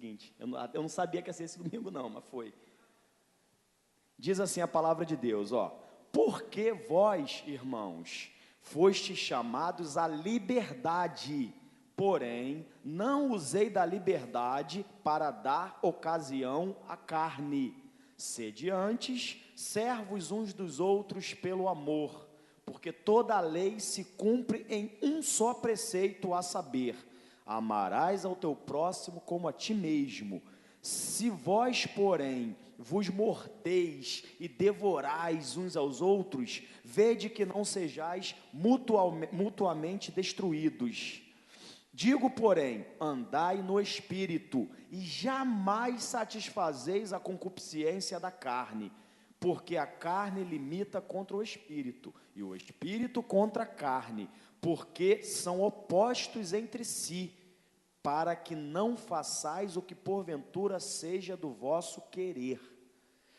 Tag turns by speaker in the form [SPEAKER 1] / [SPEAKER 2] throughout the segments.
[SPEAKER 1] seguinte. Eu não sabia que ia ser esse domingo não, mas foi. Diz assim a palavra de Deus, ó. Porque vós, irmãos, fostes chamados à liberdade, porém, não usei da liberdade para dar ocasião à carne. Sede antes servos uns dos outros pelo amor, porque toda a lei se cumpre em um só preceito, a saber, amarás ao teu próximo como a ti mesmo. Se vós, porém, vos mordeis e devorais uns aos outros, vede que não sejais mutuamente destruídos. Digo, porém, andai no Espírito, e jamais satisfazeis a concupiscência da carne, porque a carne limita contra o Espírito, e o Espírito contra a carne, porque são opostos entre si, para que não façais o que porventura seja do vosso querer.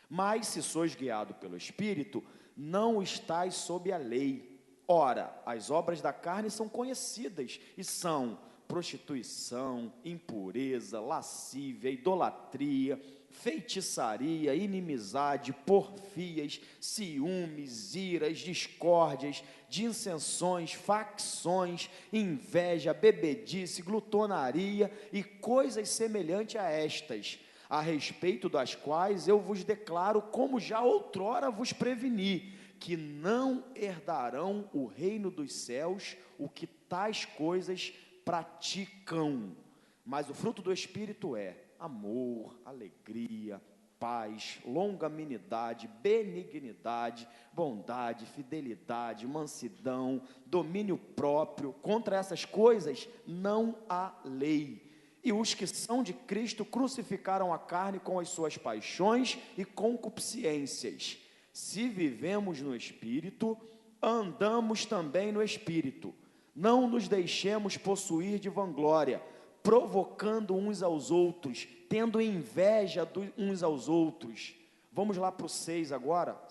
[SPEAKER 1] Mas se sois guiados pelo Espírito, não estáis sob a lei. Ora, as obras da carne são conhecidas, e são prostituição, impureza, lascívia, idolatria, feitiçaria, inimizade, porfias, ciúmes, iras, discórdias, dissensões, facções, inveja, bebedice, glutonaria e coisas semelhantes a estas, a respeito das quais eu vos declaro, como já outrora vos preveni, que não herdarão o reino dos céus o que tais coisas praticam. Mas o fruto do Espírito é amor, alegria, paz, longanimidade, benignidade, bondade, fidelidade, mansidão, domínio próprio. Contra essas coisas não há lei. E os que são de Cristo crucificaram a carne com as suas paixões e concupiscências. Se vivemos no Espírito, andamos também no Espírito. Não nos deixemos possuir de vanglória, provocando uns aos outros, tendo inveja uns aos outros. Vamos lá para o 6 agora,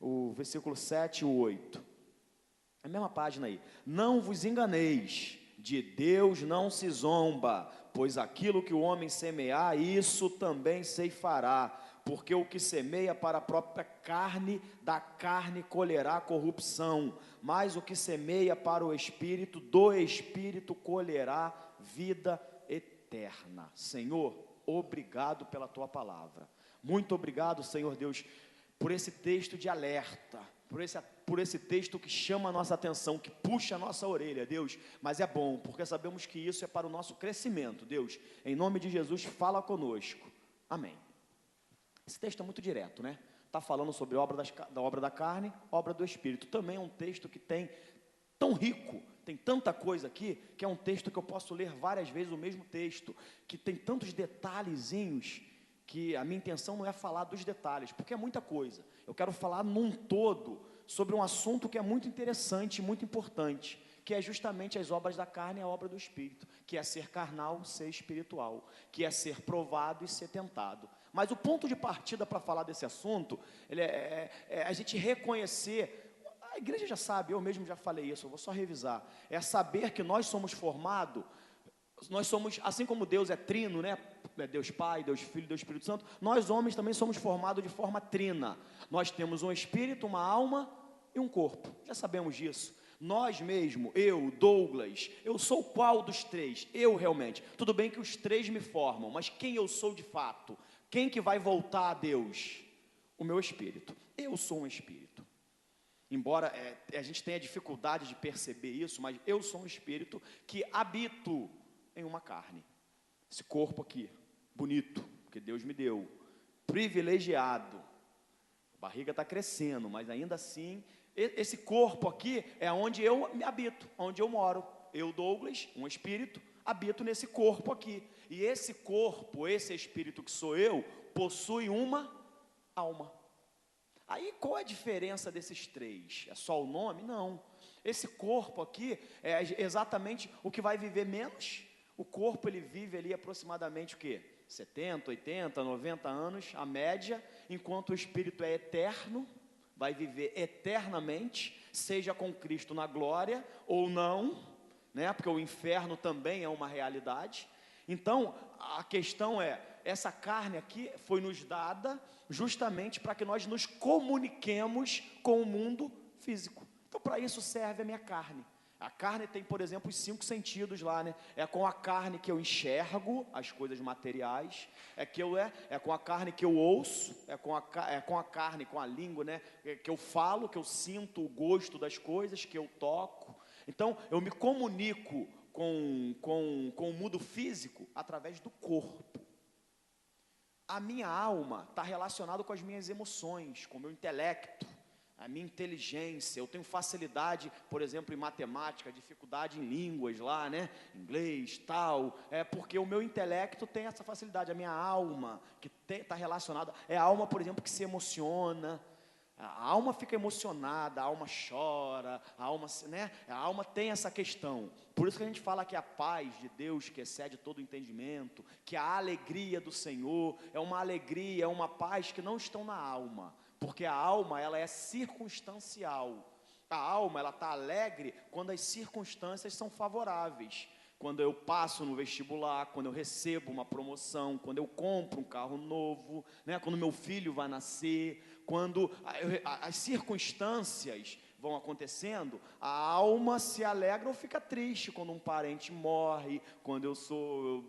[SPEAKER 1] o versículo 7 e 8. A mesma página aí. Não vos enganeis, de Deus não se zomba, pois aquilo que o homem semear, isso também ceifará. Porque o que semeia para a própria carne, da carne colherá corrupção, mas o que semeia para o Espírito, do Espírito colherá vida eterna. Senhor, obrigado pela tua palavra. Muito obrigado, Senhor Deus, por esse texto de alerta, por esse texto que chama a nossa atenção, que puxa a nossa orelha, Deus, mas é bom, porque sabemos que isso é para o nosso crescimento, Deus. Em nome de Jesus, fala conosco. Amém. Esse texto é muito direto, né? Está falando sobre a obra da carne, obra do Espírito. Também é um texto que tem tão rico, tem tanta coisa aqui, que é um texto que eu posso ler várias vezes o mesmo texto, que tem tantos detalhezinhos, que a minha intenção não é falar dos detalhes, porque é muita coisa. Eu quero falar num todo, sobre um assunto que é muito interessante, muito importante, que é justamente as obras da carne e a obra do Espírito, que é ser carnal, ser espiritual, que é ser provado e ser tentado. Mas o ponto de partida para falar desse assunto, é a gente reconhecer, a igreja já sabe, eu mesmo já falei isso, eu vou só revisar, é saber que nós somos formados, nós somos, assim como Deus é trino, né? Deus Pai, Deus Filho, Deus Espírito Santo, nós homens também somos formados de forma trina. Nós temos um espírito, uma alma e um corpo, já sabemos disso. Nós mesmo, eu, Douglas, eu sou qual dos três? Eu realmente, tudo bem que os três me formam, mas quem eu sou de fato? Quem que vai voltar a Deus? O meu espírito. Eu sou um espírito. Embora a gente tenha dificuldade de perceber isso, mas eu sou um espírito que habito em uma carne. Esse corpo aqui, bonito, que Deus me deu, privilegiado. A barriga está crescendo, mas ainda assim, esse corpo aqui é onde eu me habito, onde eu moro. Eu, Douglas, um espírito, habito nesse corpo aqui. E esse corpo, esse espírito que sou eu, possui uma alma. Aí qual é a diferença desses três? É só o nome? Não. Esse corpo aqui é exatamente o que vai viver menos. O corpo ele vive ali aproximadamente o quê? 70, 80, 90 anos, a média, enquanto o espírito é eterno, vai viver eternamente, seja com Cristo na glória ou não, né? Porque o inferno também é uma realidade. Então, a questão é, essa carne aqui foi nos dada justamente para que nós nos comuniquemos com o mundo físico. Então, para isso serve a minha carne. A carne tem, por exemplo, os 5 sentidos lá, né? É com a carne que eu enxergo as coisas materiais, é com a carne que eu ouço, é com a carne, com a língua, né? Que eu falo, que eu sinto o gosto das coisas, que eu toco. Então, eu me comunico com o mundo físico através do corpo. A minha alma está relacionada com as minhas emoções, com o meu intelecto, a minha inteligência. Eu tenho facilidade, por exemplo, em matemática, dificuldade em línguas lá, né? Inglês, tal. É porque o meu intelecto tem essa facilidade. A minha alma, que está relacionada, é a alma, por exemplo, que se emociona. A alma fica emocionada, a alma chora, né? A alma tem essa questão. Por isso que a gente fala que a paz de Deus, que excede todo o entendimento, que a alegria do Senhor é uma alegria, é uma paz que não estão na alma. Porque a alma, ela é circunstancial. A alma, ela está alegre quando as circunstâncias são favoráveis. Quando eu passo no vestibular, quando eu recebo uma promoção, quando eu compro um carro novo, né? Quando meu filho vai nascer, quando as circunstâncias vão acontecendo, a alma se alegra ou fica triste quando um parente morre, quando eu sou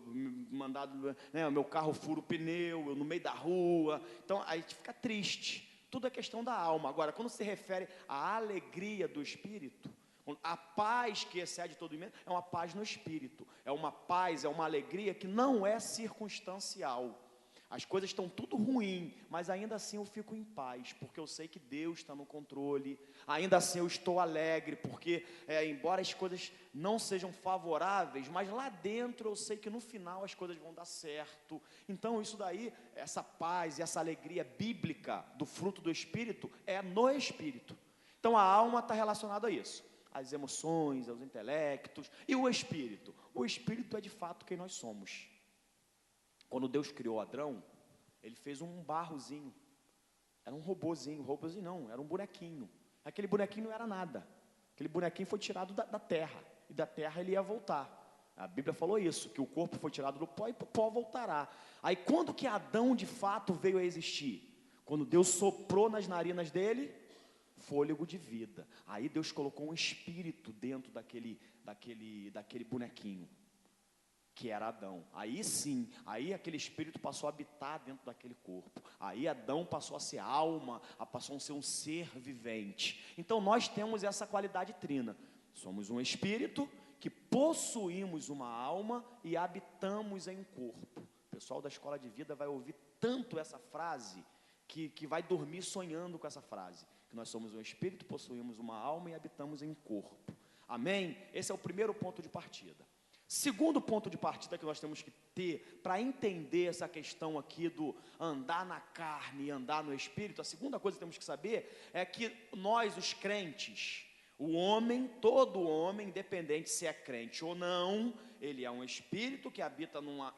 [SPEAKER 1] mandado, né? O meu carro fura o pneu, eu no meio da rua. Então, a gente fica triste. Tudo é questão da alma. Agora, quando se refere à alegria do espírito, a paz que excede todo o entendimento é uma paz no espírito, é uma paz, é uma alegria que não é circunstancial. As coisas estão tudo ruim, mas ainda assim eu fico em paz, porque eu sei que Deus está no controle. Ainda assim eu estou alegre, porque embora as coisas não sejam favoráveis, mas lá dentro eu sei que no final as coisas vão dar certo. Então isso daí, essa paz e essa alegria bíblica do fruto do Espírito, é no Espírito. Então a alma está relacionada a isso, as emoções, aos intelectos, e o Espírito. O Espírito é de fato quem nós somos. Quando Deus criou Adão, Ele fez um barrozinho, era um robozinho não, era um bonequinho. Aquele bonequinho não era nada, aquele bonequinho foi tirado da terra, e da terra ele ia voltar. A Bíblia falou isso, que o corpo foi tirado do pó e o pó voltará. Aí quando que Adão de fato veio a existir? Quando Deus soprou nas narinas dele fôlego de vida. Aí Deus colocou um espírito dentro daquele bonequinho, que era Adão. Aí sim, aí aquele espírito passou a habitar dentro daquele corpo. Aí Adão passou a ser alma, passou a ser um ser vivente. Então nós temos essa qualidade trina. Somos um espírito que possuímos uma alma e habitamos em um corpo. O pessoal da escola de vida vai ouvir tanto essa frase que vai dormir sonhando com essa frase. Que nós somos um espírito, possuímos uma alma e habitamos em um corpo. Amém? Esse é o primeiro ponto de partida. Segundo ponto de partida que nós temos que ter para entender essa questão aqui do andar na carne e andar no espírito, a segunda coisa que temos que saber é que nós, os crentes, o homem, todo homem, independente se é crente ou não, ele é um espírito que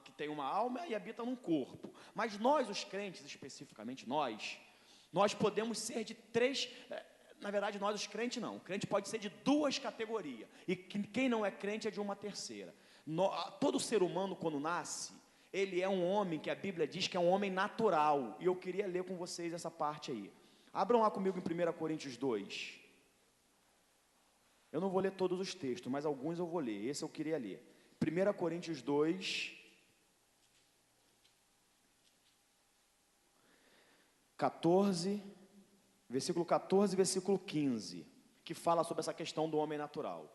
[SPEAKER 1] que tem uma alma e habita num corpo. Mas nós, os crentes, especificamente nós podemos ser de três. Na verdade, nós os crentes não. O crente pode ser de duas categorias. E quem não é crente é de uma terceira. Todo ser humano, quando nasce, ele é um homem que a Bíblia diz que é um homem natural. E eu queria ler com vocês essa parte aí. Abram lá comigo em 1 Coríntios 2. Eu não vou ler todos os textos, mas alguns eu vou ler. Esse eu queria ler. 1 Coríntios 2, 14, versículo 14 e versículo 15, que fala sobre essa questão do homem natural.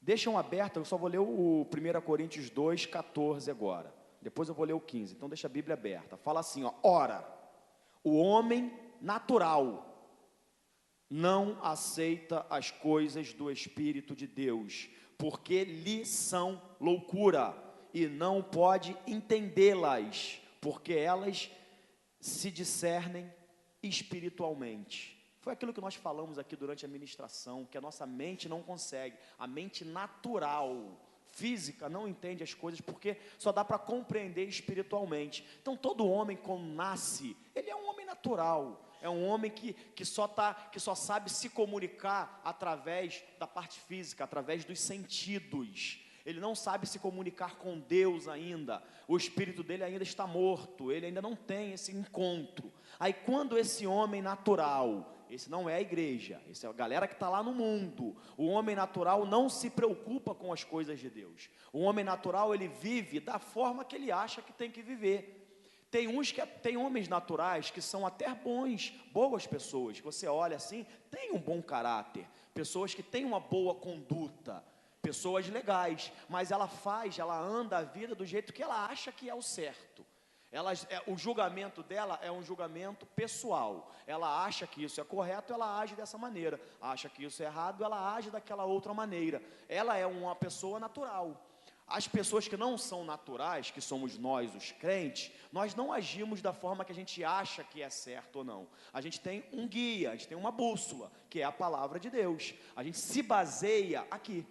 [SPEAKER 1] Deixam aberto, eu só vou ler o 1 Coríntios 2, 14 agora. Depois eu vou ler o 15, então deixa a Bíblia aberta. Fala assim, ó: ora, o homem natural não aceita as coisas do Espírito de Deus, porque lhe são loucura, e não pode entendê-las, porque elas se discernem espiritualmente. Foi aquilo que nós falamos aqui durante a ministração, que a nossa mente não consegue, a mente natural, física, não entende as coisas, porque só dá para compreender espiritualmente. Então todo homem quando nasce, ele é um homem natural, é um homem que só sabe se comunicar através da parte física, através dos sentidos. ele não sabe se comunicar com Deus ainda, o espírito dele ainda está morto, ele ainda não tem esse encontro. Aí quando esse homem natural, esse não é a igreja, esse é a galera que está lá no mundo, o homem natural não se preocupa com as coisas de Deus, o homem natural ele vive da forma que ele acha que tem que viver. Tem homens naturais que são até boas pessoas, que você olha assim, tem um bom caráter, pessoas que têm uma boa conduta, pessoas legais, mas ela anda a vida do jeito que ela acha que é o certo. O julgamento dela é um julgamento pessoal, ela acha que isso é correto, ela age dessa maneira, acha que isso é errado, ela age daquela outra maneira, ela é uma pessoa natural. As pessoas que não são naturais, que somos nós os crentes, nós não agimos da forma que a gente acha que é certo ou não. A gente tem um guia, a gente tem uma bússola, que é a palavra de Deus. A gente se baseia aqui.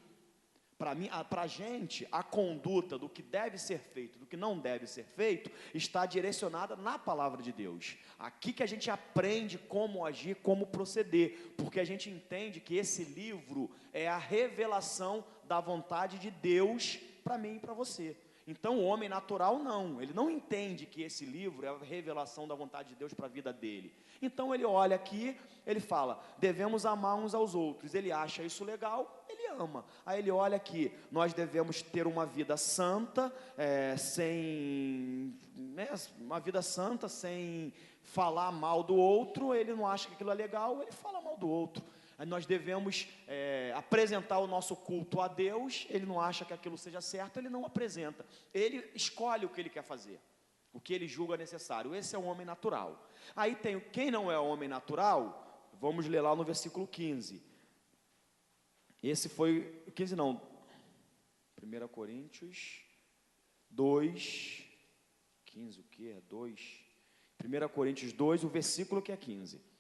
[SPEAKER 1] Para a gente, a conduta do que deve ser feito, do que não deve ser feito, está direcionada na palavra de Deus. Aqui que a gente aprende como agir, como proceder, porque a gente entende que esse livro é a revelação da vontade de Deus para mim e para você. Então o homem natural não, ele não entende que esse livro é a revelação da vontade de Deus para a vida dele. Então ele olha aqui, ele fala, devemos amar uns aos outros, ele acha isso legal, ele ama. Aí ele olha aqui, nós devemos ter uma vida santa, uma vida santa sem falar mal do outro, ele não acha que aquilo é legal, ele fala mal do outro. Nós devemos apresentar o nosso culto a Deus, ele não acha que aquilo seja certo, ele não apresenta, ele escolhe o que ele quer fazer, o que ele julga necessário. Esse é o homem natural. Aí tem quem não é homem natural, vamos ler lá no versículo 15, esse foi, 15 não, 1 Coríntios 2, 15 o que é? 2, 1 Coríntios 2, o versículo que é 15.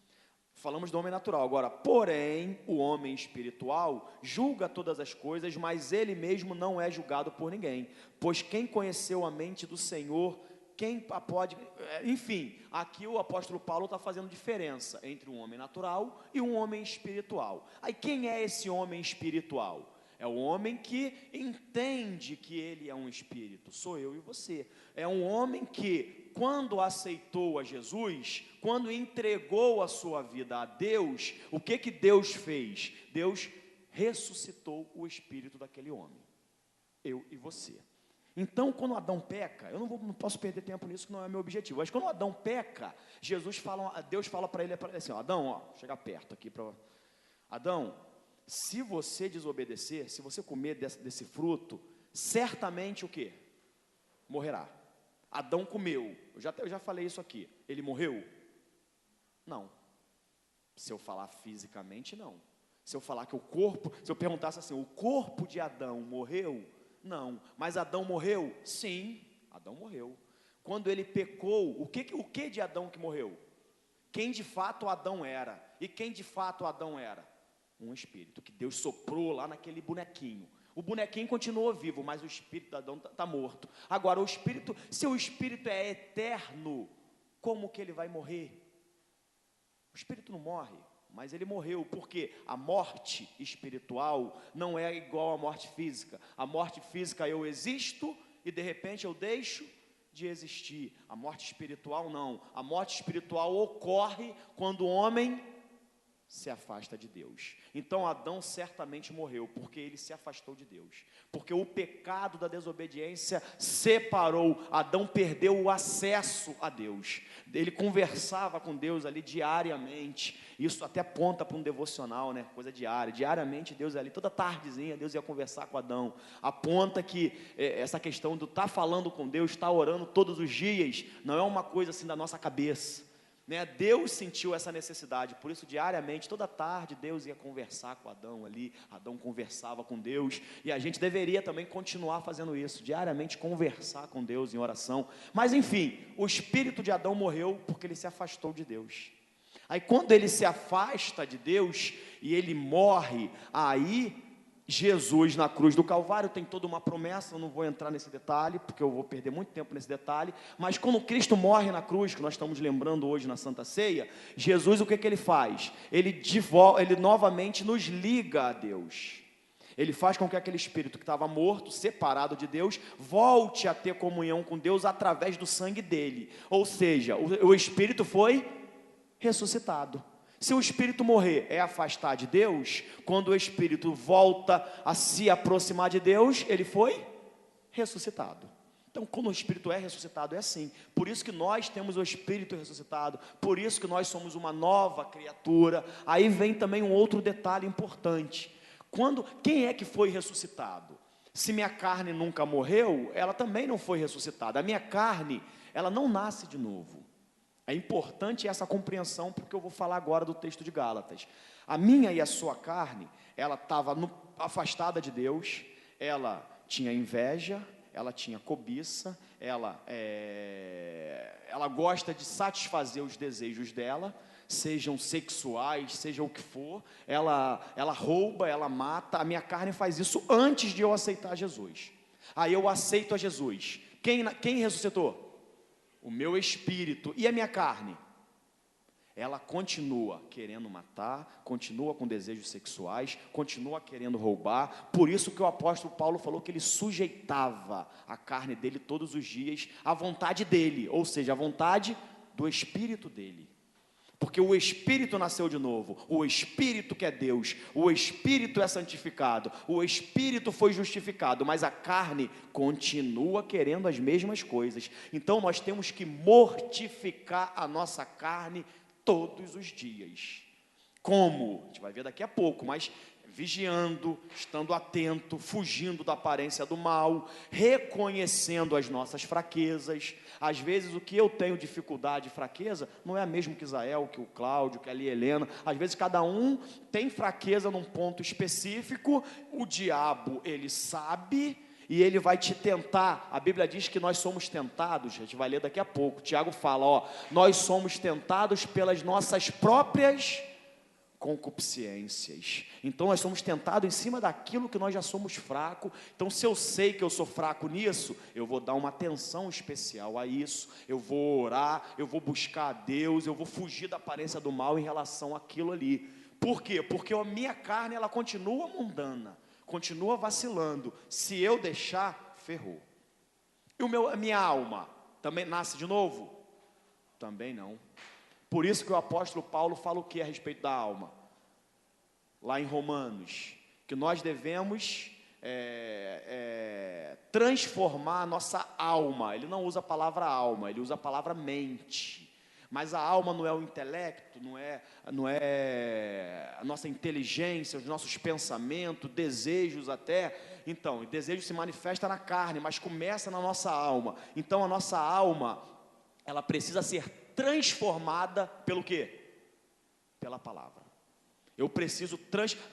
[SPEAKER 1] Falamos do homem natural. Agora, porém, o homem espiritual julga todas as coisas, mas ele mesmo não é julgado por ninguém. Pois quem conheceu a mente do Senhor, quem a pode... Enfim, aqui o apóstolo Paulo está fazendo diferença entre um homem natural e um homem espiritual. Aí quem é esse homem espiritual? É o homem que entende que ele é um espírito, sou eu e você. É um homem que, quando aceitou a Jesus, quando entregou a sua vida a Deus, o que Deus fez? Deus ressuscitou o espírito daquele homem, eu e você. Então, quando Adão peca, eu não posso perder tempo nisso, que não é meu objetivo, mas quando Adão peca, Deus fala para ele assim, Adão, chega perto aqui, Adão, se você desobedecer, se você comer desse fruto, certamente o quê? Morrerá. Adão comeu, eu já falei isso aqui, ele morreu? Não. Se eu falar fisicamente, não. Se eu falar que se eu perguntasse assim, o corpo de Adão morreu? Não. Mas Adão morreu? Sim, Adão morreu. Quando ele pecou, o que de Adão que morreu? Quem de fato Adão era? E quem de fato Adão era? Um espírito que Deus soprou lá naquele bonequinho. O bonequinho continuou vivo, mas o espírito de Adão está morto. Agora, se o espírito é eterno, como que ele vai morrer? O espírito não morre, mas ele morreu, porque a morte espiritual não é igual à morte física. A morte física eu existo e de repente eu deixo de existir. A morte espiritual não. A morte espiritual ocorre quando o homem se afasta de Deus. Então Adão certamente morreu, porque ele se afastou de Deus, porque o pecado da desobediência separou, Adão perdeu o acesso a Deus, ele conversava com Deus ali diariamente, isso até aponta para um devocional, né? Coisa diária, diariamente Deus ali, toda tardezinha Deus ia conversar com Adão, aponta que essa questão do estar falando com Deus, estar orando todos os dias, não é uma coisa assim da nossa cabeça, né? Deus sentiu essa necessidade, por isso diariamente, toda tarde Deus ia conversar com Adão ali, Adão conversava com Deus, e a gente deveria também continuar fazendo isso, diariamente conversar com Deus em oração, mas enfim, o espírito de Adão morreu porque ele se afastou de Deus. Aí quando ele se afasta de Deus e ele morre, aí Jesus na cruz do Calvário tem toda uma promessa, eu não vou entrar nesse detalhe, porque eu vou perder muito tempo nesse detalhe, mas quando Cristo morre na cruz, que nós estamos lembrando hoje na Santa Ceia, Jesus o que ele faz? Ele novamente nos liga a Deus. Ele faz com que aquele espírito que estava morto, separado de Deus, volte a ter comunhão com Deus através do sangue dele. Ou seja, o espírito foi ressuscitado. Se o espírito morrer é afastar de Deus, quando o espírito volta a se aproximar de Deus, ele foi ressuscitado. Então, quando o espírito é ressuscitado, é assim. Por isso que nós temos o espírito ressuscitado, por isso que nós somos uma nova criatura. Aí vem também um outro detalhe importante. Quem é que foi ressuscitado? Se minha carne nunca morreu, ela também não foi ressuscitada. A minha carne, ela não nasce de novo. É importante essa compreensão, porque eu vou falar agora do texto de Gálatas. A minha e a sua carne, ela estava afastada de Deus, ela tinha inveja, ela tinha cobiça, ela gosta de satisfazer os desejos dela, sejam sexuais, seja o que for, ela rouba, ela mata. A minha carne faz isso antes de eu aceitar Jesus. Aí eu aceito a Jesus. Quem ressuscitou? O meu espírito. E a minha carne? Ela continua querendo matar, continua com desejos sexuais, continua querendo roubar. Por isso que o apóstolo Paulo falou que ele sujeitava a carne dele todos os dias à vontade dele, ou seja, à vontade do espírito dele. Porque o Espírito nasceu de novo, o Espírito que é Deus, o Espírito é santificado, o Espírito foi justificado, mas a carne continua querendo as mesmas coisas. Então nós temos que mortificar a nossa carne todos os dias. Como? A gente vai ver daqui a pouco, mas vigiando, estando atento, fugindo da aparência do mal, reconhecendo as nossas fraquezas. Às vezes o que eu tenho dificuldade e fraqueza não é a mesma que Isael, que o Cláudio, que a Helena. Às vezes cada um tem fraqueza num ponto específico. O diabo, ele sabe, e ele vai te tentar. A Bíblia diz que nós somos tentados, a gente vai ler daqui a pouco. Tiago fala, nós somos tentados pelas nossas próprias concupiscências. Então nós somos tentados em cima daquilo que nós já somos fracos. Então, se eu sei que eu sou fraco nisso, eu vou dar uma atenção especial a isso, eu vou orar, eu vou buscar a Deus, eu vou fugir da aparência do mal em relação àquilo ali. Por quê? Porque a minha carne, ela continua mundana, continua vacilando. Se eu deixar, ferrou. E a minha alma também nasce de novo? Também não. Por isso que o apóstolo Paulo fala o que a respeito da alma? Lá em Romanos, que nós devemos transformar a nossa alma. Ele não usa a palavra alma, ele usa a palavra mente. Mas a alma não é o intelecto, não é a nossa inteligência, os nossos pensamentos, desejos até. Então, o desejo se manifesta na carne, mas começa na nossa alma. Então, a nossa alma, ela precisa ser transformada pelo quê? Pela palavra. Eu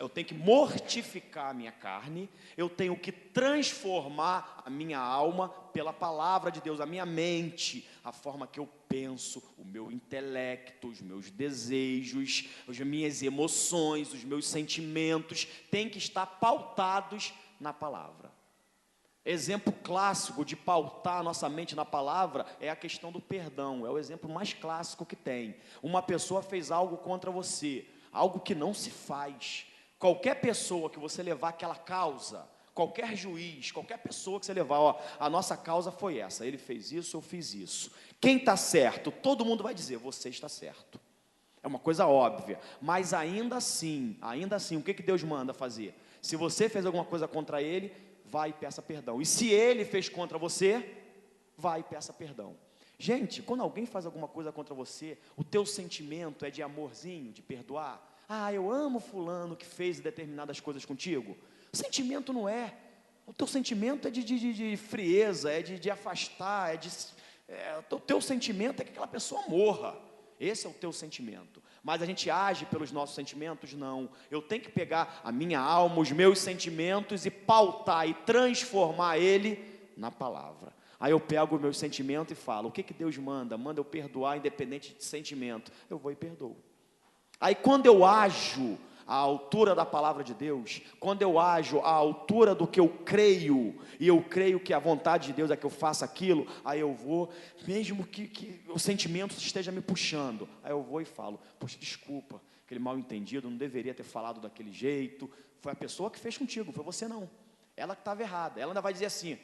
[SPEAKER 1] tenho que mortificar a minha carne, eu tenho que transformar a minha alma pela palavra de Deus, a minha mente, a forma que eu penso, o meu intelecto, os meus desejos, as minhas emoções, os meus sentimentos, têm que estar pautados na palavra. Exemplo clássico de pautar a nossa mente na palavra é a questão do perdão. É o exemplo mais clássico que tem. Uma pessoa fez algo contra você, algo que não se faz. Qualquer pessoa que você levar aquela causa, qualquer juiz, qualquer pessoa que você levar, a nossa causa foi essa, ele fez isso, eu fiz isso. Quem está certo? Todo mundo vai dizer, você está certo. É uma coisa óbvia, mas ainda assim, o que Deus manda fazer? Se você fez alguma coisa contra ele, vai e peça perdão. E se ele fez contra você, vai e peça perdão. Gente, quando alguém faz alguma coisa contra você, o teu sentimento é de amorzinho, de perdoar. Eu amo fulano que fez determinadas coisas contigo. O sentimento não é. O teu sentimento é de frieza, é de afastar, o teu sentimento é que aquela pessoa morra. Esse é o teu sentimento. Mas a gente age pelos nossos sentimentos? Não. Eu tenho que pegar a minha alma, os meus sentimentos e pautar e transformar ele na palavra. Aí eu pego o meu sentimento e falo, o que Deus manda? Manda eu perdoar independente de sentimento. Eu vou e perdoo. Aí quando eu ajo à altura da palavra de Deus, quando eu ajo à altura do que eu creio, e eu creio que a vontade de Deus é que eu faça aquilo, aí eu vou, mesmo que o sentimento esteja me puxando, aí eu vou e falo, poxa, desculpa, aquele mal entendido, não deveria ter falado daquele jeito, Foi a pessoa que fez contigo, foi você não. Ela que estava errada. Ela ainda vai dizer assim,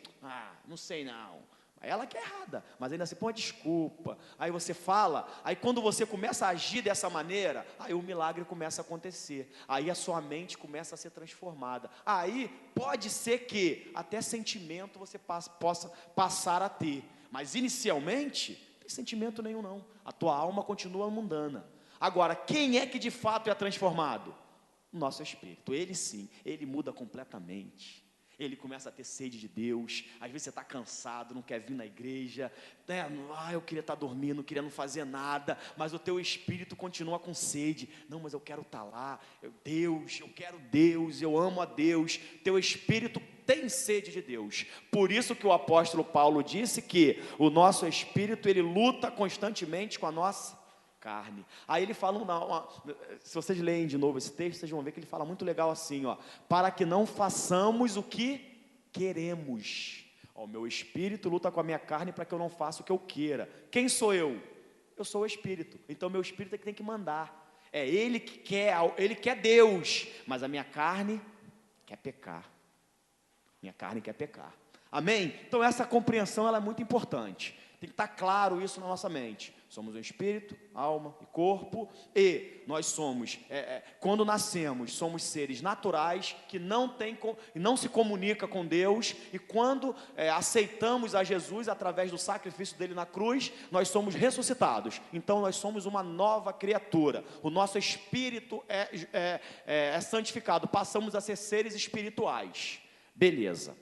[SPEAKER 1] não sei não. Ela que é errada, mas ainda assim põe uma desculpa. Aí você fala, aí quando você começa a agir dessa maneira, aí o milagre começa a acontecer. Aí a sua mente começa a ser transformada. Aí pode ser que até sentimento você possa passar a ter. Mas inicialmente, não tem sentimento nenhum não. A tua alma continua mundana. Agora, quem é que de fato é transformado? O nosso espírito. Ele sim, ele muda completamente. Ele começa a ter sede de Deus. Às vezes você está cansado, não quer vir na igreja, né? Eu queria estar dormindo, não queria não fazer nada, mas o teu espírito continua com sede. Não, mas eu quero estar lá, Deus, eu quero Deus, eu amo a Deus. Teu espírito tem sede de Deus. Por isso que o apóstolo Paulo disse que o nosso espírito, ele luta constantemente com a nossa carne. Aí ele fala, se vocês leem de novo esse texto, vocês vão ver que ele fala muito legal assim, para que não façamos o que queremos. O meu espírito luta com a minha carne para que eu não faça o que eu queira. Quem sou eu? Eu sou o espírito, então meu espírito é que tem que mandar. É ele que quer, ele quer Deus, mas a minha carne quer pecar. Minha carne quer pecar. Amém? Então essa compreensão ela é muito importante. Tem que estar claro isso na nossa mente. Somos um espírito, alma e corpo, e nós somos, quando nascemos, somos seres naturais, que não se comunica com Deus, e quando aceitamos a Jesus, através do sacrifício dele na cruz, nós somos ressuscitados, então nós somos uma nova criatura, o nosso espírito é santificado, passamos a ser seres espirituais, beleza.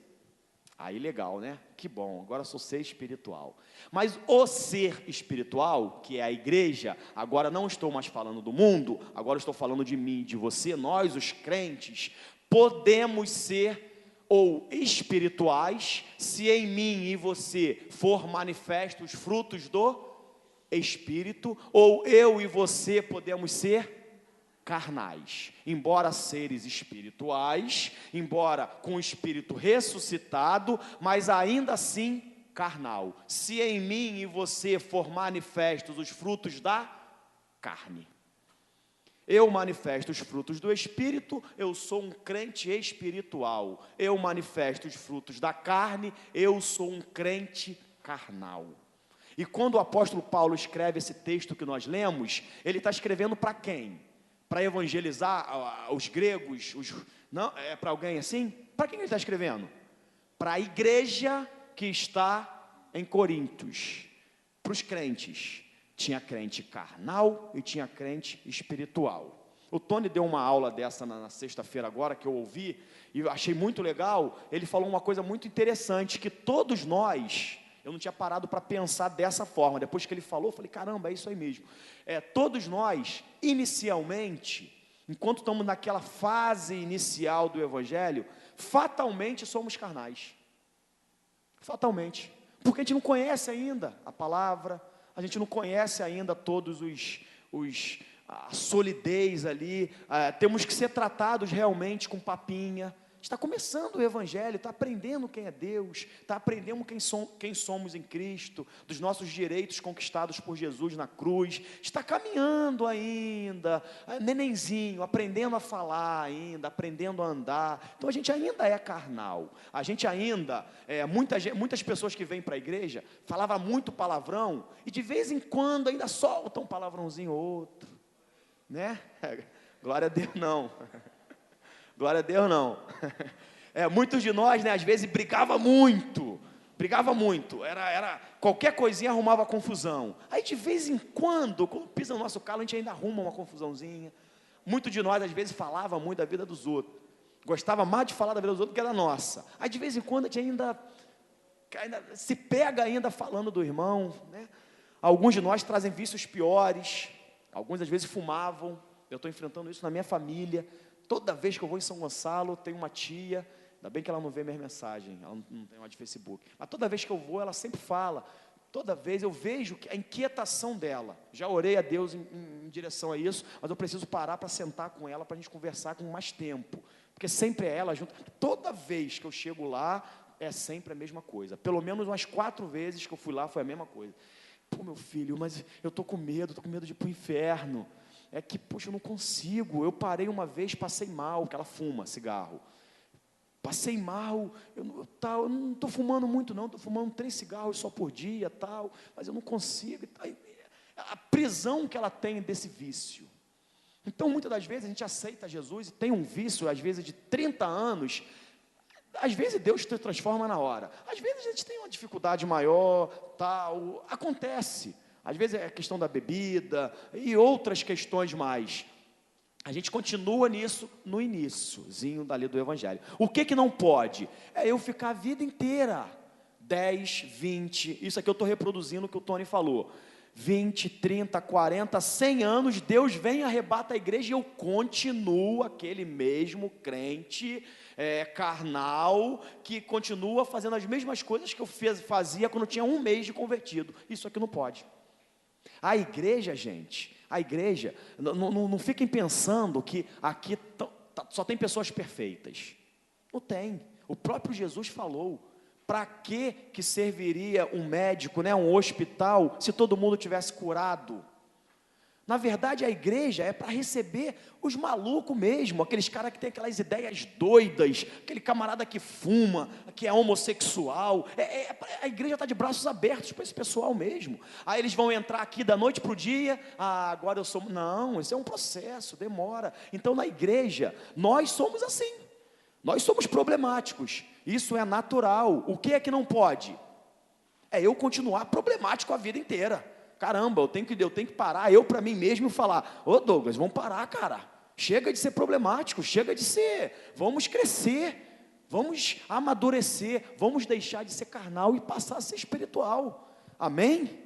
[SPEAKER 1] Aí legal, né? Que bom, agora sou ser espiritual. Mas o ser espiritual, que é a igreja, agora não estou mais falando do mundo, agora estou falando de mim, de você, nós os crentes, podemos ser ou espirituais, se em mim e você for manifestos os frutos do Espírito, ou eu e você podemos ser carnais, embora seres espirituais, embora com o espírito ressuscitado, mas ainda assim carnal. Se em mim e você for manifestos os frutos da carne, eu manifesto os frutos do espírito, eu sou um crente espiritual. Eu manifesto os frutos da carne, eu sou um crente carnal. E quando o apóstolo Paulo escreve esse texto que nós lemos, ele está escrevendo para quem? Para evangelizar os gregos, não, é para alguém assim? Para quem ele está escrevendo? Para a igreja que está em Corintos, para os crentes. Tinha crente carnal e tinha crente espiritual. O Tony deu uma aula dessa na sexta-feira agora, que eu ouvi, e eu achei muito legal. Ele falou uma coisa muito interessante, que todos nós, eu não tinha parado para pensar dessa forma, depois que ele falou, eu falei, caramba, é isso aí mesmo. Todos nós, inicialmente, enquanto estamos naquela fase inicial do Evangelho, fatalmente somos carnais. Fatalmente. Porque a gente não conhece ainda a palavra, a gente não conhece ainda todos a solidez ali, temos que ser tratados realmente com papinha. Está começando o Evangelho, está aprendendo quem é Deus, está aprendendo quem somos em Cristo, dos nossos direitos conquistados por Jesus na cruz, está caminhando ainda, nenenzinho, aprendendo a falar ainda, aprendendo a andar. Então a gente ainda é carnal, a gente ainda, muitas pessoas que vêm para a igreja, falavam muito palavrão, e de vez em quando ainda soltam um palavrãozinho ou outro, né? Glória a Deus não. Glória a Deus não. Muitos de nós, né, às vezes brigava muito, era qualquer coisinha arrumava confusão. Aí de vez em quando pisa no nosso calo, a gente ainda arruma uma confusãozinha. Muitos de nós às vezes falava muito da vida dos outros, gostava mais de falar da vida dos outros que da nossa. Aí de vez em quando a gente ainda se pega ainda falando do irmão, né? Alguns de nós trazem vícios piores, alguns às vezes fumavam. Eu estou enfrentando isso na minha família. Toda vez que eu vou em São Gonçalo, tem uma tia, ainda bem que ela não vê minhas mensagens, ela não tem uma de Facebook, mas toda vez que eu vou, ela sempre fala, toda vez eu vejo a inquietação dela. Já orei a Deus em direção a isso, mas eu preciso parar para sentar com ela, para a gente conversar com mais tempo, porque sempre é ela junto. Toda vez que eu chego lá, é sempre a mesma coisa. Pelo menos umas 4 vezes que eu fui lá, foi a mesma coisa. Pô, meu filho, mas eu estou com medo de ir para o inferno. é que, poxa, eu não consigo, eu parei uma vez, passei mal, porque ela fuma cigarro. Passei mal, eu não estou fumando muito não, estou fumando 3 cigarros só por dia, tal, mas eu não consigo. A prisão que ela tem desse vício. Então, muitas das vezes, a gente aceita Jesus e tem um vício, às vezes, de 30 anos, às vezes Deus te transforma na hora, às vezes a gente tem uma dificuldade maior, tal, acontece. Às vezes é a questão da bebida e outras questões mais. A gente continua nisso no iniciozinho dali do Evangelho. O que não pode? É eu ficar a vida inteira, 10, 20, isso aqui eu estou reproduzindo o que o Tony falou, 20, 30, 40, 100 anos, Deus vem e arrebata a igreja e eu continuo aquele mesmo crente carnal, que continua fazendo as mesmas coisas que eu fazia quando eu tinha 1 mês de convertido. Isso aqui não pode. A igreja, gente, não fiquem pensando que aqui só tem pessoas perfeitas. Não tem. O próprio Jesus falou, para que serviria um médico, um hospital, se todo mundo tivesse curado? Na verdade, a igreja é para receber os malucos mesmo, aqueles caras que têm aquelas ideias doidas, aquele camarada que fuma, que é homossexual. A igreja está de braços abertos para esse pessoal mesmo. Aí eles vão entrar aqui da noite para o dia, agora eu sou... Não, isso é um processo, demora. Então, na igreja, nós somos assim, nós somos problemáticos, isso é natural. O que é que não pode? É eu continuar problemático a vida inteira. Caramba, eu tenho que parar, eu para mim mesmo falar, ô Douglas, vamos parar, cara, chega de ser problemático, vamos crescer, vamos amadurecer, vamos deixar de ser carnal e passar a ser espiritual, amém?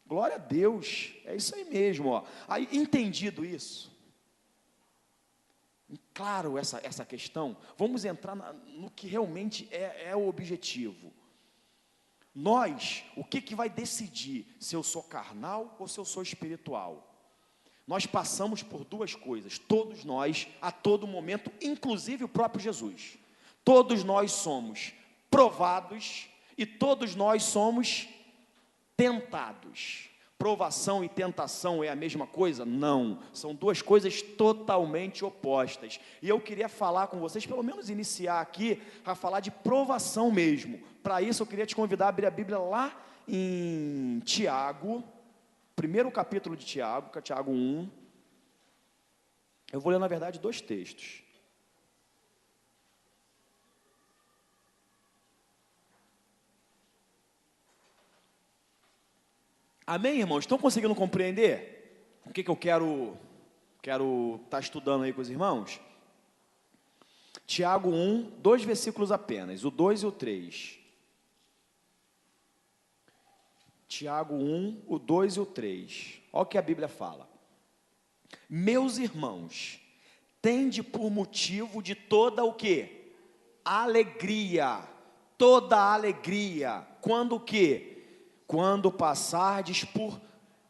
[SPEAKER 1] Glória a Deus, é isso aí mesmo, ó. Aí, entendido isso, claro essa questão, vamos entrar no que realmente é o objetivo. Nós, o que vai decidir se eu sou carnal ou se eu sou espiritual? Nós passamos por 2 coisas, todos nós, a todo momento, inclusive o próprio Jesus. Todos nós somos provados e todos nós somos tentados. Provação e tentação é a mesma coisa? Não, são 2 coisas totalmente opostas. E eu queria falar com vocês, pelo menos iniciar aqui, a falar de provação mesmo. Para isso eu queria te convidar a abrir a Bíblia lá em Tiago, primeiro capítulo de Tiago, que é Tiago 1. Eu vou ler, na verdade, 2 textos. Amém, irmãos? Estão conseguindo compreender o que eu quero estar estudando aí com os irmãos? Tiago 1, 2 versículos apenas, o 2 e o 3. Tiago 1, o 2 e o 3. Olha o que a Bíblia fala. Meus irmãos, tende por motivo de toda o quê? Alegria. Toda alegria. Quando o quê? Quando passardes por,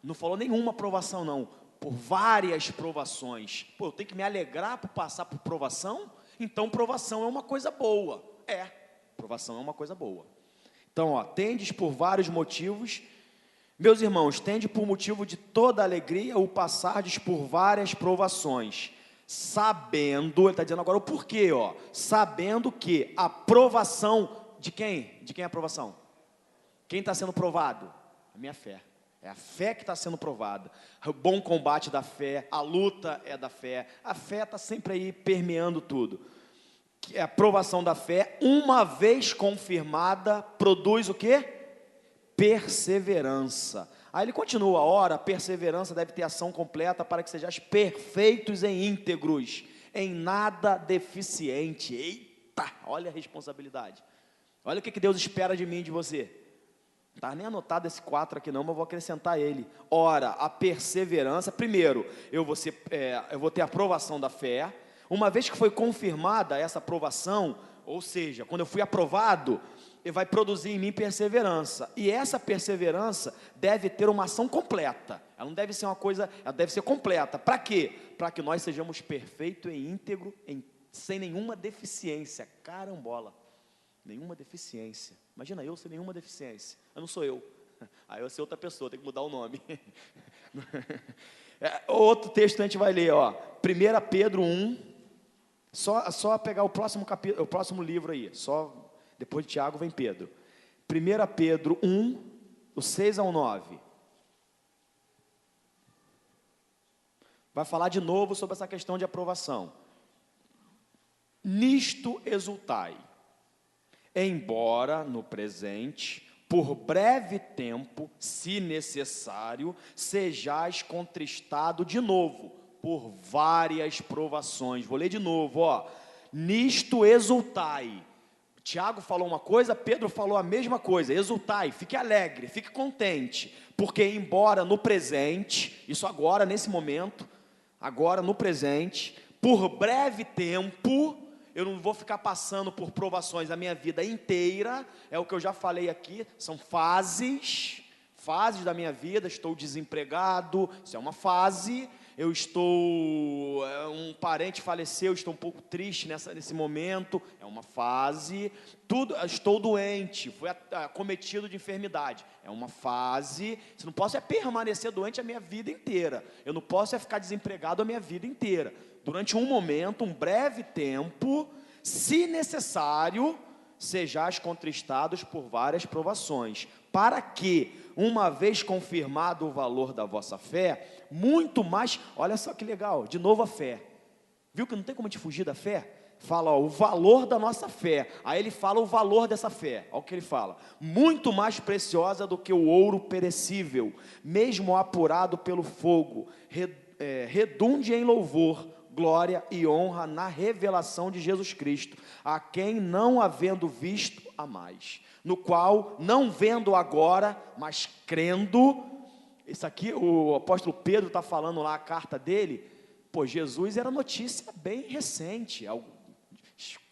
[SPEAKER 1] não falou nenhuma provação não, por várias provações. Eu tenho que me alegrar por passar por provação? Então provação é uma coisa boa. Provação é uma coisa boa. Então, tendes por vários motivos, meus irmãos, tende por motivo de toda alegria o passardes por várias provações, sabendo, ele está dizendo agora o porquê, sabendo que a provação, de quem? De quem é a provação? Quem está sendo provado? A minha fé. É a fé que está sendo provada. O bom combate da fé, a luta é da fé. A fé está sempre aí permeando tudo. A provação da fé, uma vez confirmada, produz o quê? Perseverança. Aí ele continua, ora, a perseverança deve ter ação completa para que sejais perfeitos e íntegros, em nada deficiente. Eita, olha a responsabilidade. Olha o que Deus espera de mim e de você. Não está nem anotado esse 4 aqui não, mas vou acrescentar ele. Ora, a perseverança, primeiro, eu vou ter a aprovação da fé. Uma vez que foi confirmada essa aprovação, ou seja, quando eu fui aprovado, ele vai produzir em mim perseverança. E essa perseverança deve ter uma ação completa. Ela não deve ser uma coisa, ela deve ser completa. Para quê? Para que nós sejamos perfeitos e íntegros, sem nenhuma deficiência. Carambola. Nenhuma deficiência. Imagina eu sem nenhuma deficiência. Eu não sou eu. Aí eu sou outra pessoa, tem que mudar o nome. Outro texto que a gente vai ler, ó, 1 Pedro 1, só pegar o próximo capítulo, o próximo livro aí, só depois de Tiago vem Pedro. 1 Pedro 1, do 6 ao 9. Vai falar de novo sobre essa questão de aprovação. Nisto exultai, embora no presente, por breve tempo, se necessário, sejais contristado de novo, por várias provações. Vou ler de novo, ó. Nisto exultai. Tiago falou uma coisa, Pedro falou a mesma coisa. Exultai, fique alegre, fique contente, porque embora no presente, isso agora, nesse momento, agora no presente, por breve tempo, eu não vou ficar passando por provações a minha vida inteira, é o que eu já falei aqui, são fases da minha vida. Estou desempregado, isso é uma fase. Eu estou, um parente faleceu, estou um pouco triste nesse momento, é uma fase. Estou doente, fui acometido de enfermidade, é uma fase. Se não posso permanecer doente a minha vida inteira, eu não posso ficar desempregado a minha vida inteira. Durante um momento, um breve tempo, se necessário, sejais contristados por várias provações, para que, uma vez confirmado o valor da vossa fé, muito mais, olha só que legal, de novo a fé, viu que não tem como te fugir da fé? Fala, ó, o valor da nossa fé, aí ele fala o valor dessa fé, olha o que ele fala, muito mais preciosa do que o ouro perecível, mesmo apurado pelo fogo, redunde em louvor, glória e honra na revelação de Jesus Cristo, a quem não havendo visto, a mais, no qual, não vendo agora, mas crendo. Isso aqui, o apóstolo Pedro está falando lá, a carta dele, Jesus era notícia bem recente.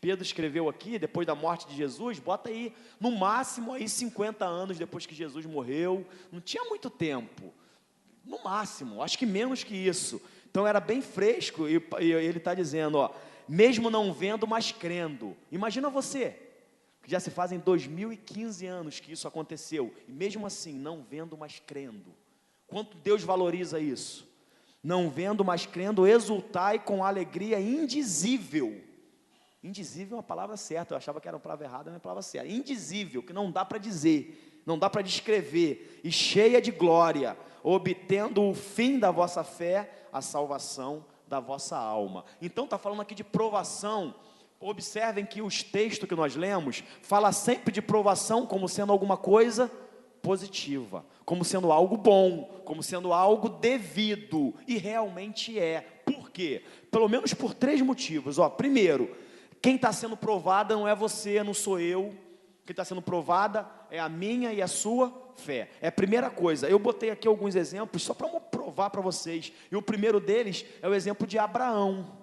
[SPEAKER 1] Pedro escreveu aqui, depois da morte de Jesus, bota aí, no máximo aí 50 anos depois que Jesus morreu, não tinha muito tempo, no máximo, acho que menos que isso. Então era bem fresco, e ele está dizendo, ó, mesmo não vendo, mas crendo. Imagina você, que já se fazem 2015 anos que isso aconteceu, e mesmo assim, não vendo, mas crendo. Quanto Deus valoriza isso? Não vendo, mas crendo, exultai com alegria indizível. Indizível é uma palavra certa, eu achava que era uma palavra errada, mas é uma palavra certa. Indizível, que não dá para dizer, não dá para descrever, e cheia de glória, obtendo o fim da vossa fé, a salvação da vossa alma. Então está falando aqui de provação. Observem que os textos que nós lemos, fala sempre de provação como sendo alguma coisa positiva, como sendo algo bom, como sendo algo devido, e realmente é. Por quê? Pelo menos por 3 motivos. Primeiro, quem está sendo provada não é você, não sou eu. Quem está sendo provada é a minha e a sua fé. É a primeira coisa. Eu botei aqui alguns exemplos só para provar para vocês. E o primeiro deles é o exemplo de Abraão.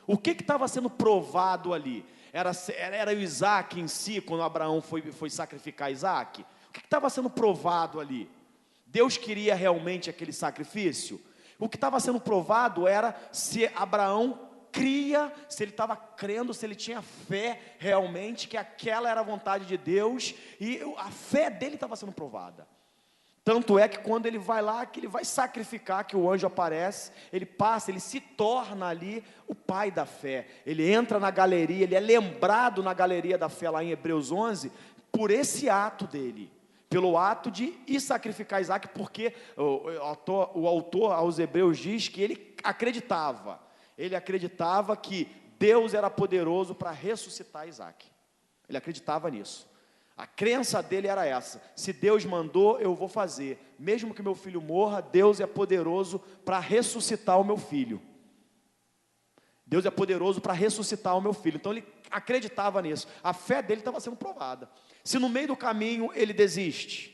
[SPEAKER 1] O que estava sendo provado ali? Era o Isaac em si, quando Abraão foi sacrificar Isaac? O que estava sendo provado ali? Deus queria realmente aquele sacrifício? O que estava sendo provado era se Abraão cria, se ele estava crendo, se ele tinha fé realmente, que aquela era a vontade de Deus, e a fé dele estava sendo provada. Tanto é que quando ele vai lá, que ele vai sacrificar, que o anjo aparece, ele passa, ele se torna ali o pai da fé, ele entra na galeria, ele é lembrado na galeria da fé lá em Hebreus 11, por esse ato dele, pelo ato de ir sacrificar Isaac, porque o autor aos Hebreus diz que ele acreditava que Deus era poderoso para ressuscitar Isaac, ele acreditava nisso. A crença dele era essa: se Deus mandou, eu vou fazer, mesmo que meu filho morra, Deus é poderoso para ressuscitar o meu filho. Deus é poderoso para ressuscitar o meu filho. Então ele acreditava nisso, a fé dele estava sendo provada. Se no meio do caminho ele desiste,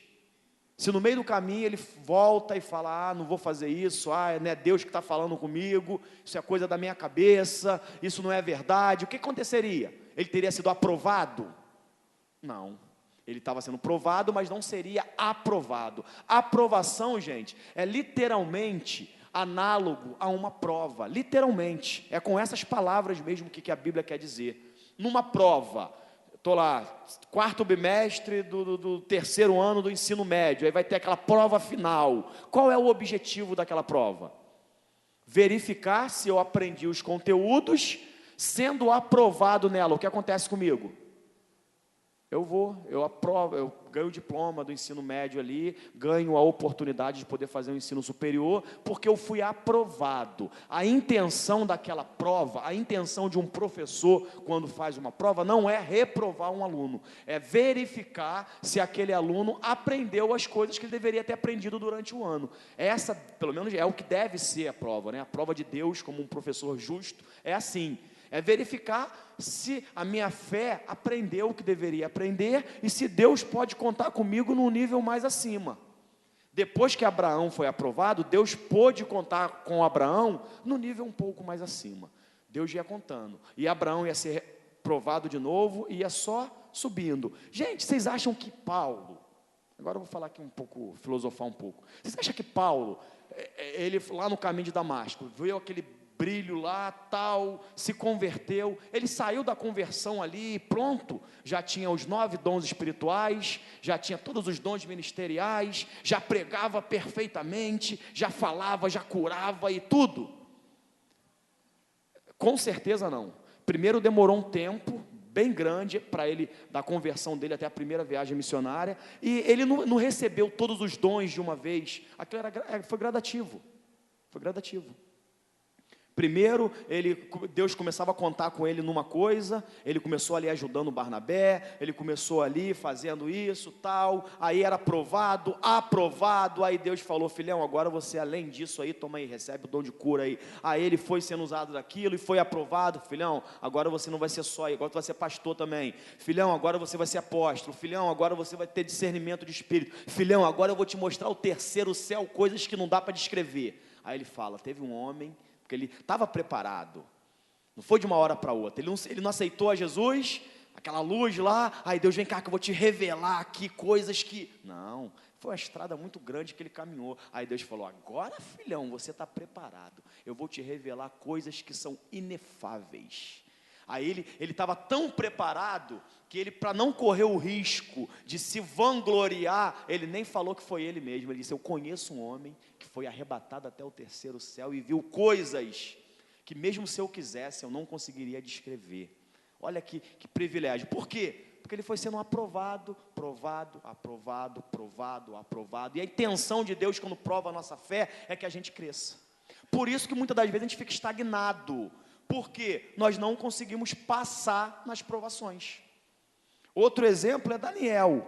[SPEAKER 1] se no meio do caminho ele volta e fala, não vou fazer isso, não é Deus que está falando comigo, isso é coisa da minha cabeça, isso não é verdade, o que aconteceria? Ele teria sido aprovado? Não, ele estava sendo provado, mas não seria aprovado. Aprovação, gente, é literalmente análogo a uma prova, literalmente, é com essas palavras mesmo que a Bíblia quer dizer. Numa prova, estou lá, 4º bimestre do 3º ano do ensino médio, aí vai ter aquela prova final. Qual é o objetivo daquela prova? verificar se eu aprendi os conteúdos, sendo aprovado nela. O que acontece comigo? Eu aprovo, eu ganho o diploma do ensino médio ali, ganho a oportunidade de poder fazer um ensino superior, porque eu fui aprovado. A intenção daquela prova, a intenção de um professor, quando faz uma prova, não é reprovar um aluno, é verificar se aquele aluno aprendeu as coisas que ele deveria ter aprendido durante o ano. Essa, pelo menos, é o que deve ser a prova, né? A prova de Deus, como um professor justo, é assim. É verificar se a minha fé aprendeu o que deveria aprender e se Deus pode contar comigo num nível mais acima. Depois que Abraão foi aprovado, Deus pôde contar com Abraão no nível um pouco mais acima. Deus ia contando. E Abraão ia ser provado de novo e ia só subindo. Gente, vocês acham que Paulo... Agora eu vou falar aqui um pouco, filosofar um pouco. Vocês acham que Paulo, ele lá no caminho de Damasco, viu aquele brilho lá, tal, se converteu, ele saiu da conversão ali, pronto, já tinha os 9 dons espirituais, já tinha todos os dons ministeriais, já pregava perfeitamente, já falava, já curava e tudo? Com certeza não. Primeiro demorou um tempo bem grande para ele, da conversão dele até a primeira viagem missionária, e ele não recebeu todos os dons de uma vez. Aquilo foi gradativo, foi gradativo. Primeiro, Deus começava a contar com ele numa coisa, ele começou ali ajudando o Barnabé, ele começou ali fazendo isso, tal, aí era aprovado, aí Deus falou, filhão, agora você além disso aí, toma aí, recebe o dom de cura aí ele foi sendo usado daquilo e foi aprovado, filhão, agora você não vai ser só, agora você vai ser pastor também, filhão, agora você vai ser apóstolo, filhão, agora você vai ter discernimento de espírito, filhão, agora eu vou te mostrar o terceiro céu, coisas que não dá para descrever. Aí ele fala, teve um homem, porque ele estava preparado, não foi de uma hora para outra, ele não aceitou a Jesus, aquela luz lá, aí Deus vem cá que eu vou te revelar aqui coisas que, não, foi uma estrada muito grande que ele caminhou, aí Deus falou, agora filhão, você está preparado, eu vou te revelar coisas que são inefáveis. Aí ele estava tão preparado, que ele, para não correr o risco de se vangloriar, ele nem falou que foi ele mesmo, ele disse, eu conheço um homem que foi arrebatado até o terceiro céu e viu coisas que mesmo se eu quisesse, eu não conseguiria descrever. Olha que privilégio, por quê? Porque ele foi sendo aprovado, aprovado, e a intenção de Deus quando prova a nossa fé, é que a gente cresça. Por isso que muitas das vezes a gente fica estagnado, porque nós não conseguimos passar nas provações. Outro exemplo é Daniel.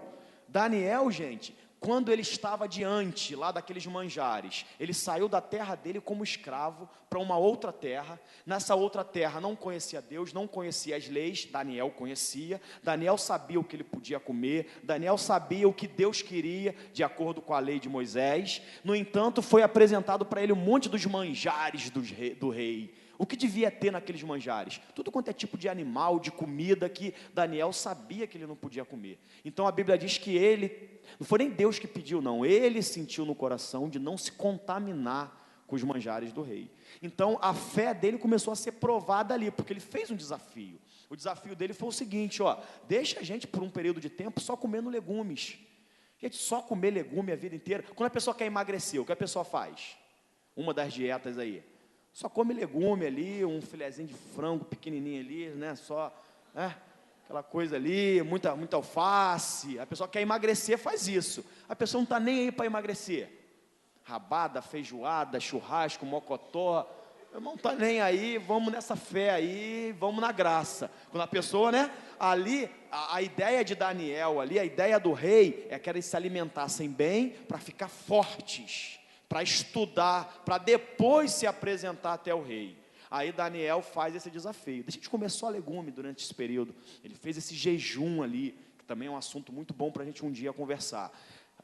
[SPEAKER 1] Daniel, gente, quando ele estava diante lá daqueles manjares, ele saiu da terra dele como escravo para uma outra terra. Nessa outra terra não conhecia Deus, não conhecia as leis. Daniel conhecia, Daniel sabia o que ele podia comer, Daniel sabia o que Deus queria de acordo com a lei de Moisés. No entanto, foi apresentado para ele um monte dos manjares do rei. O que devia ter naqueles manjares? Tudo quanto é tipo de animal, de comida que Daniel sabia que ele não podia comer. Então a Bíblia diz que não foi nem Deus que pediu não, ele sentiu no coração de não se contaminar com os manjares do rei. Então a fé dele começou a ser provada ali, porque ele fez um desafio. O desafio dele foi o seguinte, deixa a gente por um período de tempo só comendo legumes. Gente, só comer legume a vida inteira. Quando a pessoa quer emagrecer, o que a pessoa faz? Uma das dietas aí. Só come legume ali, um filezinho de frango pequenininho ali, né? Só, aquela coisa ali, muita alface. A pessoa quer emagrecer, faz isso. A pessoa não está nem aí para emagrecer. Rabada, feijoada, churrasco, mocotó. Não está nem aí, vamos nessa fé aí, vamos na graça. Quando a pessoa, né? Ali, a ideia de Daniel ali, a ideia do rei é que eles se alimentassem bem para ficar fortes, para estudar, para depois se apresentar até o rei. Aí Daniel faz esse desafio. Deixa a gente comer só legume durante esse período. Ele fez esse jejum ali, que também é um assunto muito bom para a gente um dia conversar.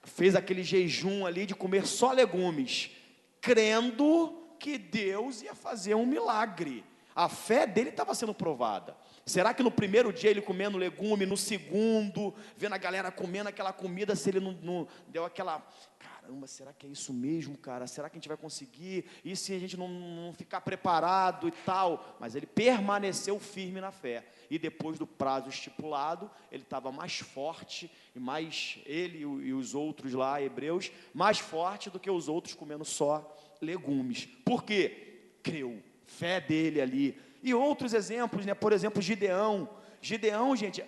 [SPEAKER 1] Fez aquele jejum ali de comer só legumes, crendo que Deus ia fazer um milagre. A fé dele estava sendo provada. Será que no primeiro dia ele comendo legume, no segundo, vendo a galera comendo aquela comida, se ele não deu aquela... Caramba, será que é isso mesmo, cara? Será que a gente vai conseguir? E se a gente não ficar preparado e tal? Mas ele permaneceu firme na fé. E depois do prazo estipulado, ele estava mais forte, e mais ele e os outros lá, hebreus, mais forte do que os outros comendo só legumes. Por quê? creu, fé dele ali. E outros exemplos, né? Por exemplo, Gideão. Gideão, gente,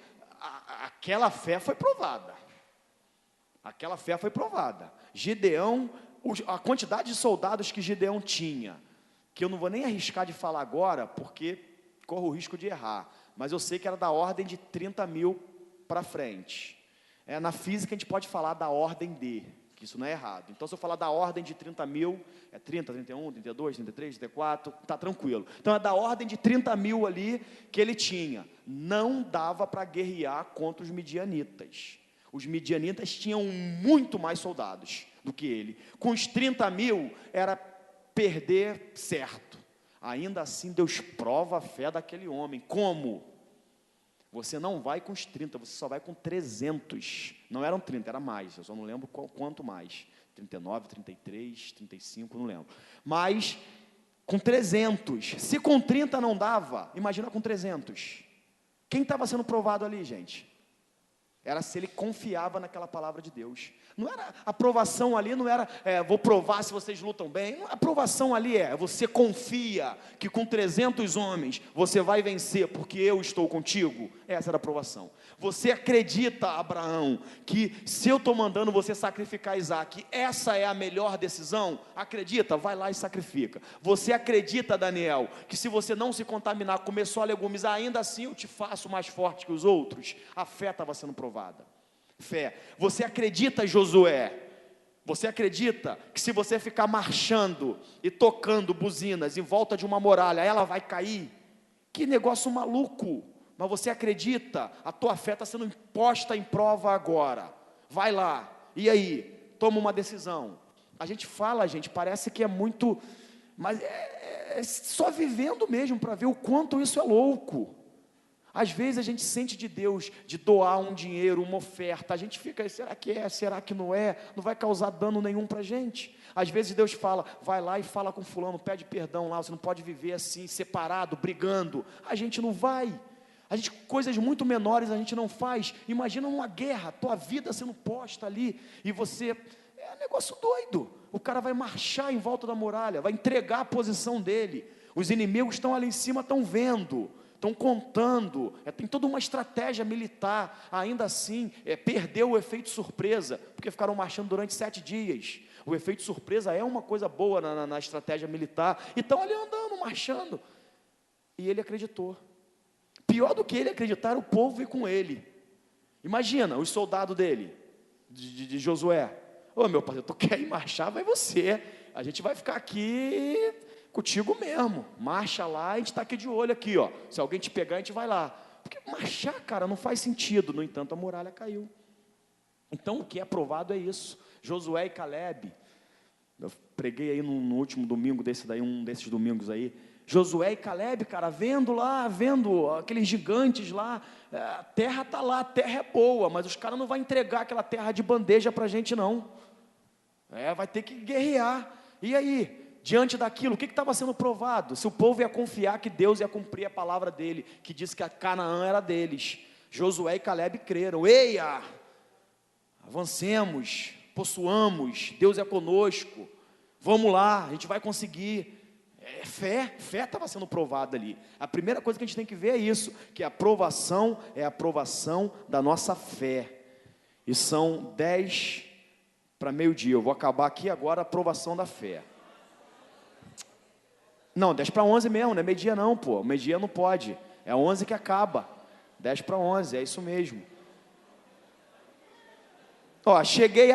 [SPEAKER 1] aquela fé foi provada. Aquela fé foi provada. Gideão, a quantidade de soldados que Gideão tinha, que eu não vou nem arriscar de falar agora, porque corro o risco de errar, mas eu sei que era da ordem de 30 mil para frente. Na física a gente pode falar da ordem de, que isso não é errado. Então, se eu falar da ordem de 30 mil, é 30, 31, 32, 33, 34, está tranquilo. Então, é da ordem de 30 mil ali que ele tinha. Não dava para guerrear contra os midianitas. Os midianitas tinham muito mais soldados do que ele. Com os 30 mil, era perder certo. Ainda assim, Deus prova a fé daquele homem. Como? Você não vai com os 30, você só vai com 300. Não eram 30, era mais, eu só não lembro quanto mais. 39, 33, 35, não lembro. Mas com 300. Se com 30 não dava, imagina com 300. Quem estava sendo provado ali, gente? Era se ele confiava naquela palavra de Deus. Não era a aprovação ali, não era vou provar se vocês lutam bem. A aprovação ali você confia que com 300 homens você vai vencer porque eu estou contigo. Essa era a aprovação. Você acredita, Abraão, que se eu estou mandando você sacrificar Isaac, essa é a melhor decisão? Acredita? Vai lá e sacrifica. Você acredita, Daniel, que se você não se contaminar, comer só legumes, ainda assim eu te faço mais forte que os outros? A fé estava sendo provada. Fé. Você acredita, Josué? Você acredita que se você ficar marchando e tocando buzinas em volta de uma muralha, ela vai cair? Que negócio maluco! Mas você acredita? A tua fé está sendo posta em prova agora. Vai lá. E aí? Toma uma decisão. A gente fala, gente, parece que é muito, mas é só vivendo mesmo para ver o quanto isso é louco. Às vezes a gente sente de Deus, de doar um dinheiro, uma oferta, a gente fica, será que é, será que não é? Não vai causar dano nenhum para a gente. Às vezes Deus fala, vai lá e fala com fulano, pede perdão lá, você não pode viver assim, separado, brigando. A gente não vai. Coisas muito menores a gente não faz. Imagina uma guerra, tua vida sendo posta ali, e você, é um negócio doido. O cara vai marchar em volta da muralha, vai entregar a posição dele. Os inimigos estão ali em cima, estão vendo, estão contando, tem toda uma estratégia militar. Ainda assim, perdeu o efeito surpresa, porque ficaram marchando durante 7 dias. O efeito surpresa é uma coisa boa na estratégia militar. E estão ali andando, marchando. E ele acreditou. Pior do que ele acreditar, o povo ir com ele. Imagina, os soldados dele, de Josué. Ô meu parceiro, tu quer ir marchar? Vai você. A gente vai ficar aqui contigo mesmo. Marcha lá, a gente está aqui de olho aqui, ó. Se alguém te pegar, a gente vai lá. Porque marchar, cara, não faz sentido. No entanto, a muralha caiu. Então, o que é provado é isso. Josué e Calebe. Eu preguei aí no último domingo desse daí, um desses domingos aí. Josué e Calebe, cara, vendo aqueles gigantes lá, a terra está lá, a terra é boa, mas os caras não vão entregar aquela terra de bandeja para a gente não, vai ter que guerrear. E aí, diante daquilo, o que estava sendo provado? Se o povo ia confiar que Deus ia cumprir a palavra dele, que disse que a Canaã era deles. Josué e Calebe creram, eia, avancemos, possuamos, Deus é conosco, vamos lá, a gente vai conseguir. Fé estava sendo provada ali. A primeira coisa que a gente tem que ver é isso, que a aprovação é a aprovação da nossa fé. E são 10 para meio-dia, eu vou acabar aqui agora a aprovação da fé. Não, 10 para 11 mesmo, não é meio-dia não, pô, meio-dia não pode, é 11 que acaba, 10 para 11, é isso mesmo. Ó, cheguei